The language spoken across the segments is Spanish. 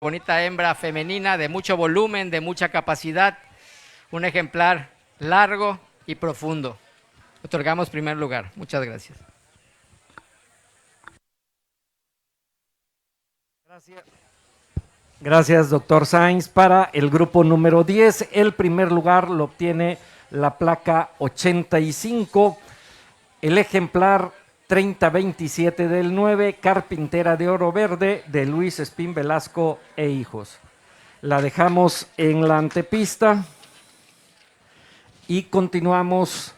bonita hembra femenina de mucho volumen, de mucha capacidad, un ejemplar largo y profundo. Otorgamos primer lugar. Muchas gracias. Gracias, doctor Sainz. Para el grupo número 10, el primer lugar lo obtiene la placa 85, el ejemplar 3027 del 9, Carpintera de Oro Verde, de Luis Espín Velasco e Hijos. La dejamos en la antepista y continuamos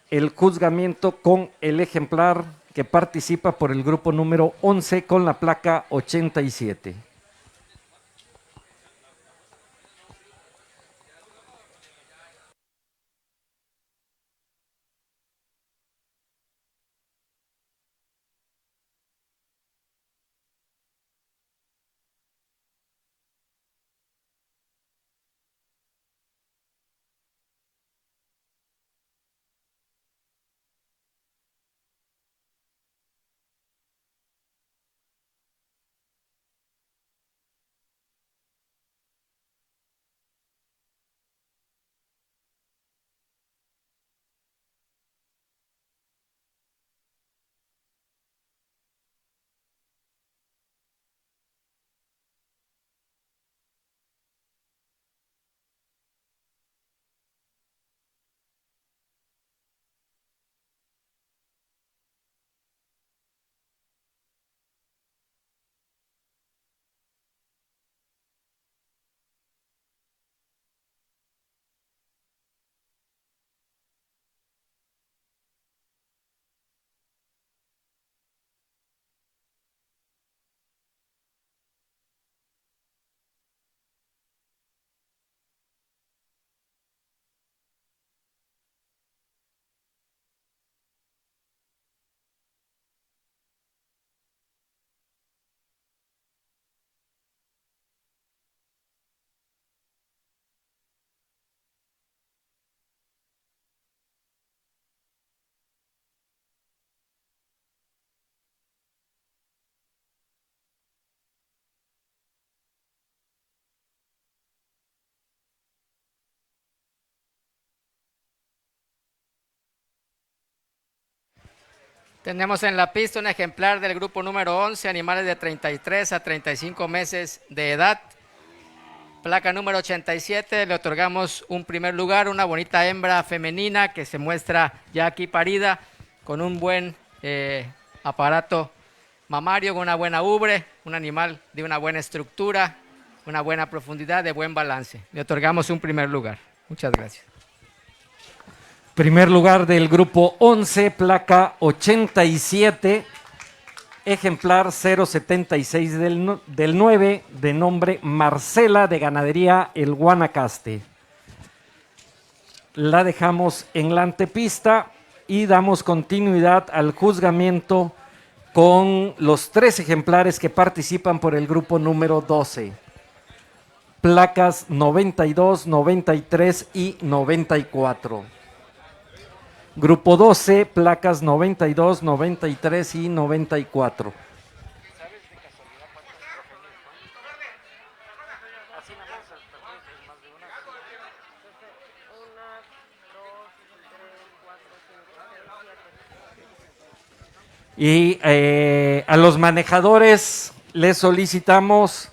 el juzgamiento con el ejemplar que participa por el grupo número 11 con la placa 87. Tenemos en la pista un ejemplar del grupo número 11, animales de 33 a 35 meses de edad. Placa número 87, le otorgamos un primer lugar, una bonita hembra femenina que se muestra ya aquí parida, con un buen aparato mamario, con una buena ubre, un animal de una buena estructura, una buena profundidad, de buen balance. Le otorgamos un primer lugar. Muchas gracias. Primer lugar del grupo 11, placa 87, ejemplar 076 del 9, de nombre Marcela, de ganadería El Guanacaste. La dejamos en la antepista y damos continuidad al juzgamiento con los 3 ejemplares que participan por el grupo número 12. Placas 92, 93 y 94. Grupo 12, placas 92, 93 y 94. Y a los manejadores les solicitamos,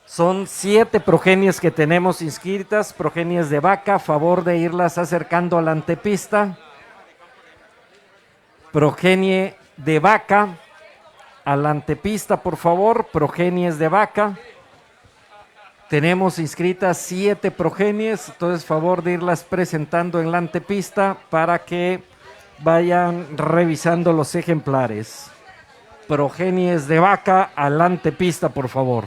son 7 progenies que tenemos inscritas, progenies de vaca, favor de irlas acercando a la antepista. Progenie de vaca, a la antepista, por favor, progenies de vaca. Tenemos inscritas 7 progenies, entonces favor de irlas presentando en la antepista para que vayan revisando los ejemplares. Progenies de vaca, a la antepista, por favor.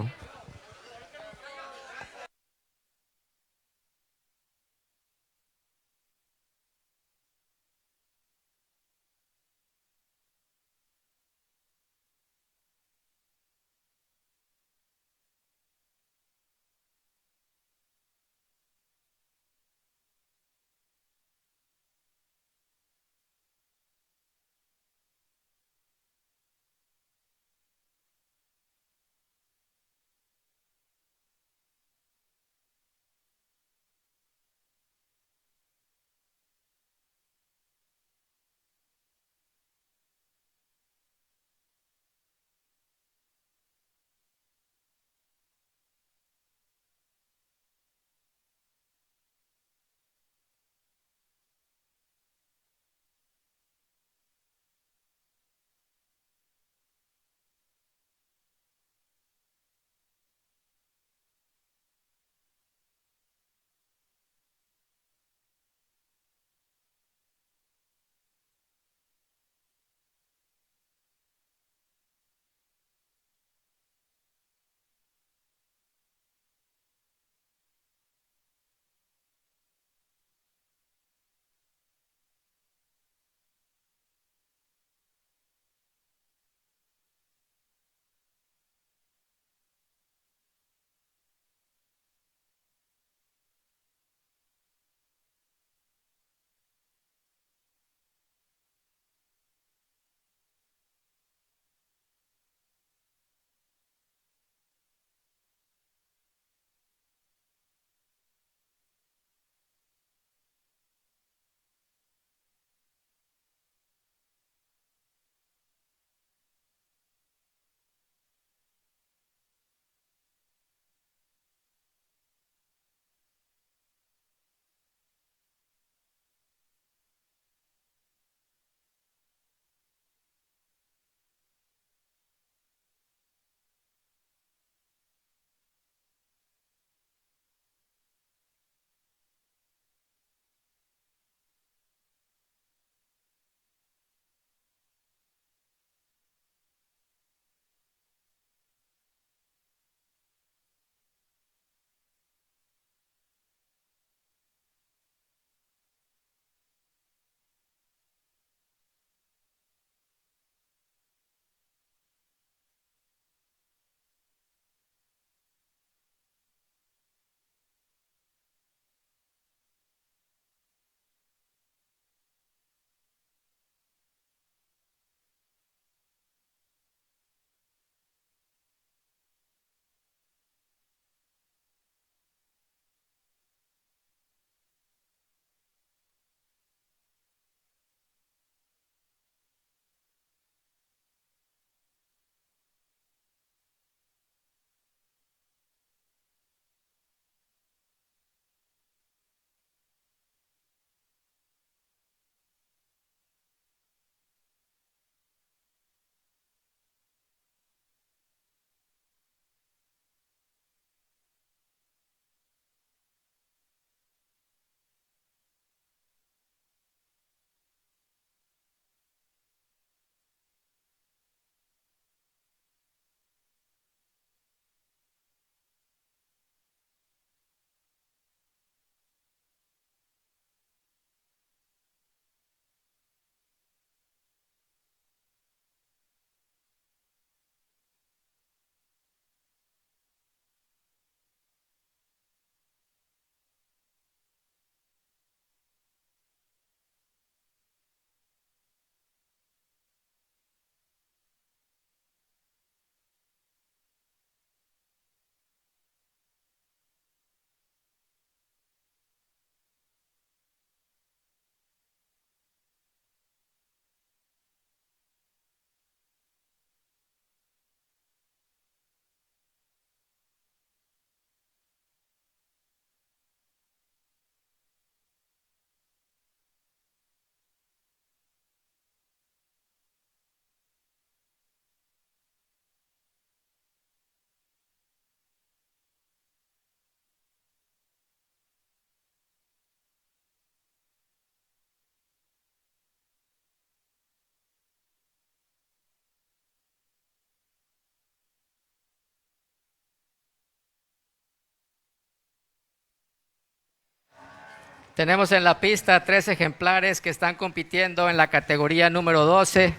Tenemos en la pista 3 ejemplares que están compitiendo en la categoría número 12.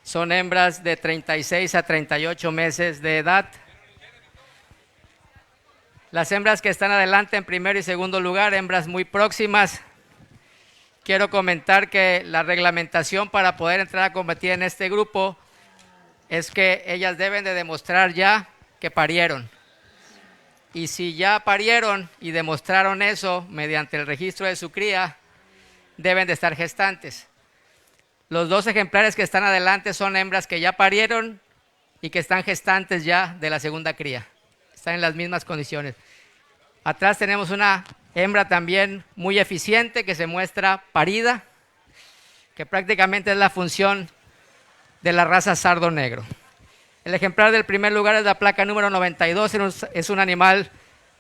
Son hembras de 36 a 38 meses de edad. Las hembras que están adelante en primero y segundo lugar, hembras muy próximas. Quiero comentar que la reglamentación para poder entrar a competir en este grupo es que ellas deben de demostrar ya que parieron. Y si ya parieron y demostraron eso mediante el registro de su cría, deben de estar gestantes. Los 2 ejemplares que están adelante son hembras que ya parieron y que están gestantes ya de la segunda cría. Están en las mismas condiciones. Atrás tenemos una hembra también muy eficiente que se muestra parida, que prácticamente es la función de la raza sardo negro. El ejemplar del primer lugar es la placa número 92, es un animal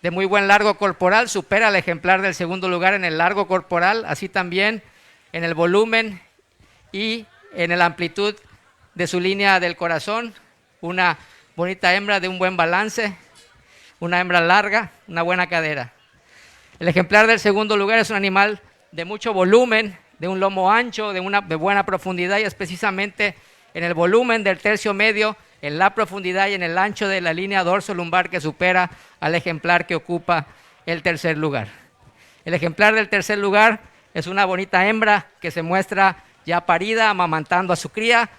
de muy buen largo corporal, supera al ejemplar del segundo lugar en el largo corporal, así también en el volumen y en la amplitud de su línea del corazón. Una bonita hembra de un buen balance, una hembra larga, una buena cadera. El ejemplar del segundo lugar es un animal de mucho volumen, de un lomo ancho, de buena profundidad, y es precisamente en el volumen del tercio medio, en la profundidad y en el ancho de la línea dorso-lumbar que supera al ejemplar que ocupa el tercer lugar. El ejemplar del tercer lugar es una bonita hembra que se muestra ya parida, amamantando a su cría,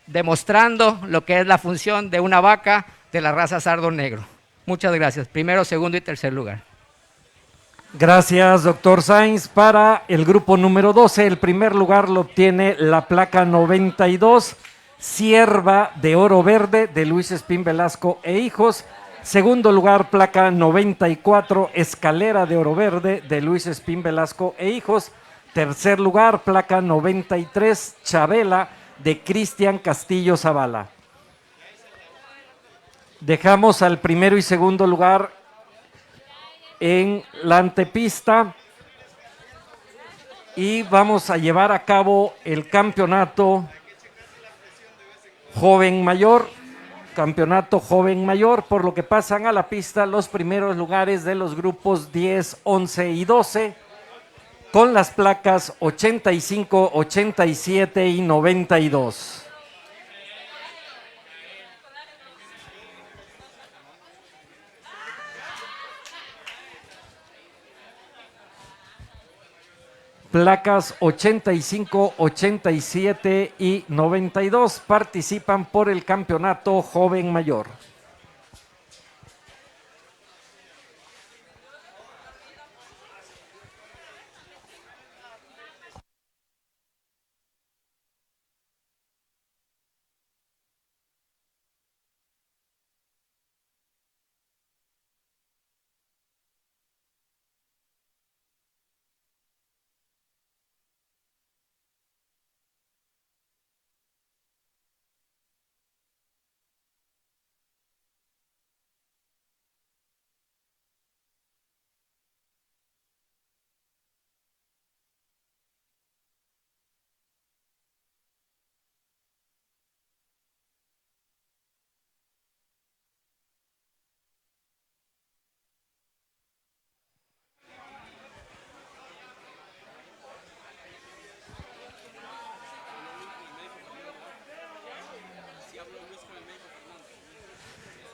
demostrando lo que es la función de una vaca de la raza sardo negro. Muchas gracias. Primero, segundo y tercer lugar. Gracias, doctor Sainz. Para el grupo número 12, el primer lugar lo obtiene la placa 92, Cierva de Oro Verde, de Luis Espín Velasco e Hijos. Segundo lugar, placa 94, Escalera de Oro Verde, de Luis Espín Velasco e Hijos. Tercer lugar, placa 93, Chabela, de Cristian Castillo Zavala. Dejamos al primero y segundo lugar en la antepista y vamos a llevar a cabo el campeonato joven mayor, por lo que pasan a la pista los primeros lugares de los grupos 10, 11 y 12 con las placas 85, 87 y 92. Placas 85, 87 y 92 participan por el campeonato joven mayor.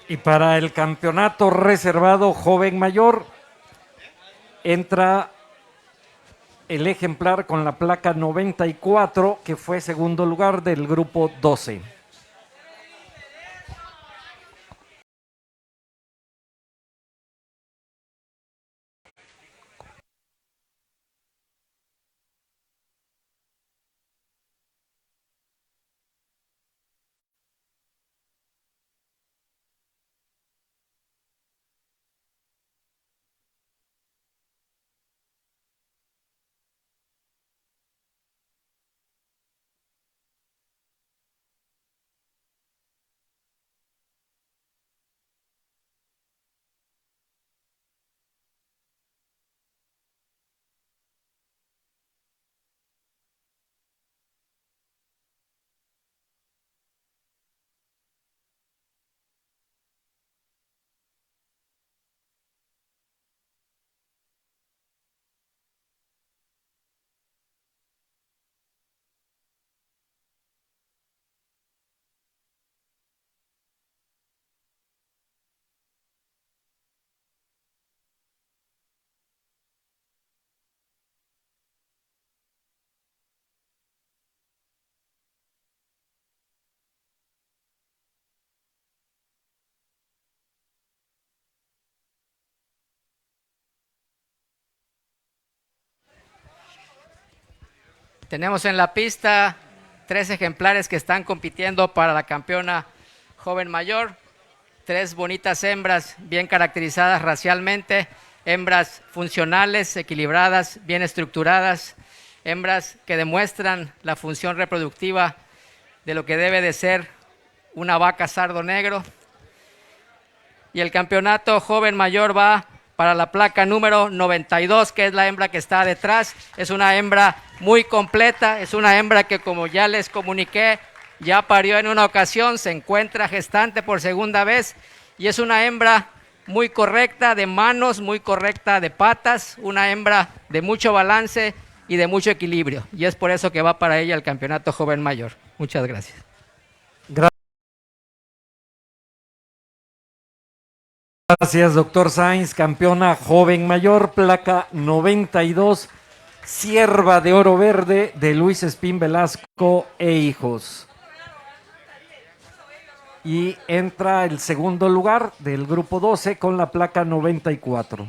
Y para el campeonato reservado joven mayor entra el ejemplar con la placa 94 que fue segundo lugar del grupo 12. Tenemos en la pista 3 ejemplares que están compitiendo para la campeona joven mayor. 3 bonitas hembras bien caracterizadas racialmente, hembras funcionales, equilibradas, bien estructuradas, hembras que demuestran la función reproductiva de lo que debe de ser una vaca sardo negro. Y el campeonato joven mayor va para la placa número 92, que es la hembra que está detrás. Es una hembra muy completa, es una hembra que, como ya les comuniqué, ya parió en una ocasión, se encuentra gestante por segunda vez y es una hembra muy correcta de manos, muy correcta de patas, una hembra de mucho balance y de mucho equilibrio. Y es por eso que va para ella el campeonato joven mayor. Muchas gracias. Gracias, doctor Sainz, campeona joven mayor, placa 92, Cierva de Oro Verde de Luis Espín Velasco e hijos. Y entra el segundo lugar del grupo 12 con la placa 94.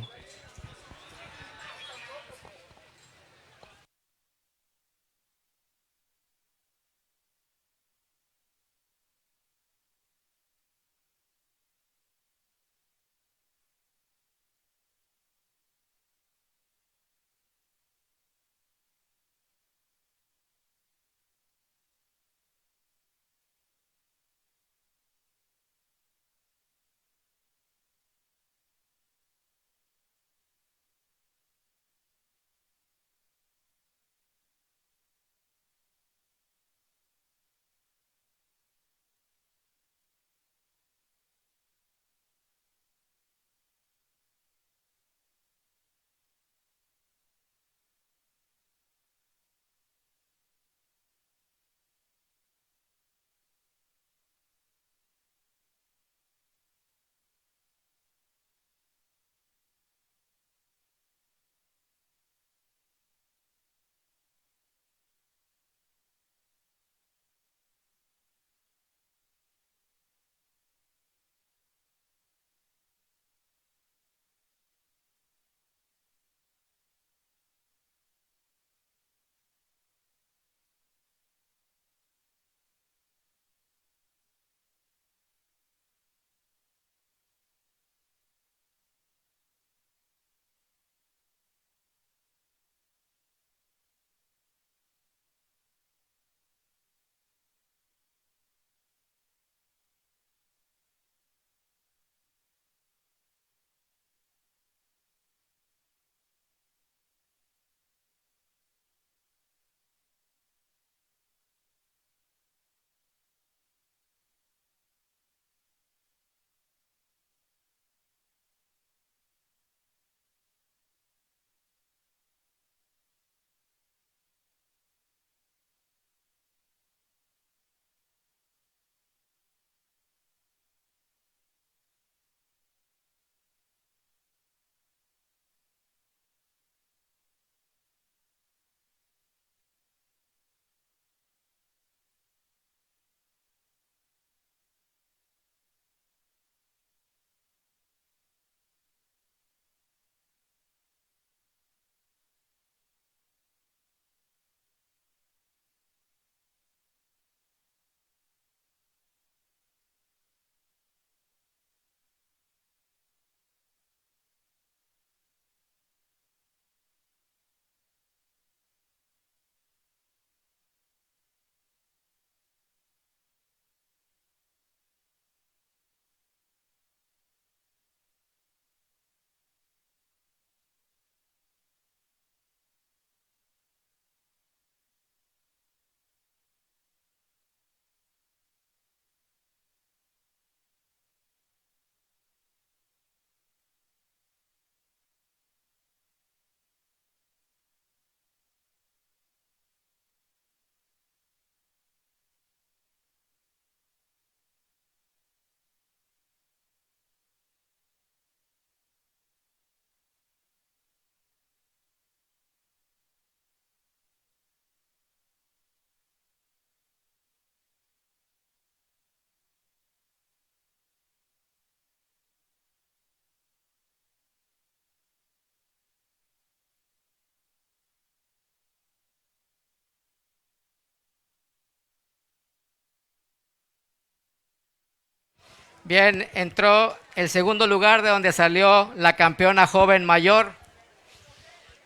Bien, entró el segundo lugar de donde salió la campeona joven mayor,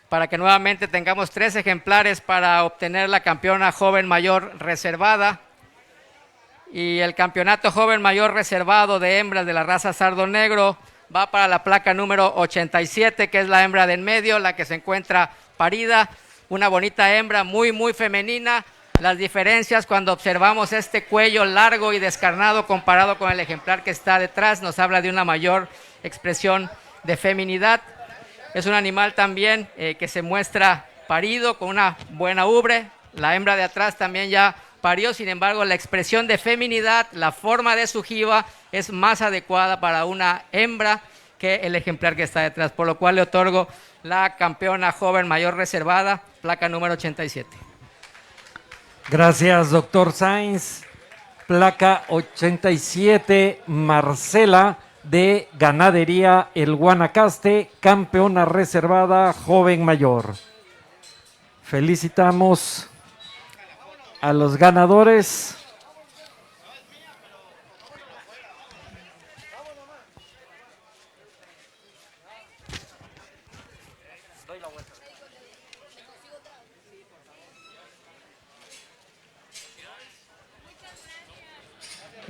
para que nuevamente tengamos 3 ejemplares para obtener la campeona joven mayor reservada. Y el campeonato joven mayor reservado de hembras de la raza sardo negro va para la placa número 87, que es la hembra de en medio, la que se encuentra parida. Una bonita hembra, muy femenina. Las diferencias cuando observamos este cuello largo y descarnado comparado con el ejemplar que está detrás nos habla de una mayor expresión de feminidad. Es un animal también que se muestra parido con una buena ubre. La hembra de atrás también ya parió, sin embargo la expresión de feminidad, la forma de su jiba es más adecuada para una hembra que el ejemplar que está detrás, por lo cual le otorgo la campeona joven mayor reservada, placa número 87. Gracias, doctor Sainz. Placa 87, Marcela, de Ganadería El Guanacaste, campeona reservada, joven mayor. Felicitamos a los ganadores.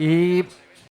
Y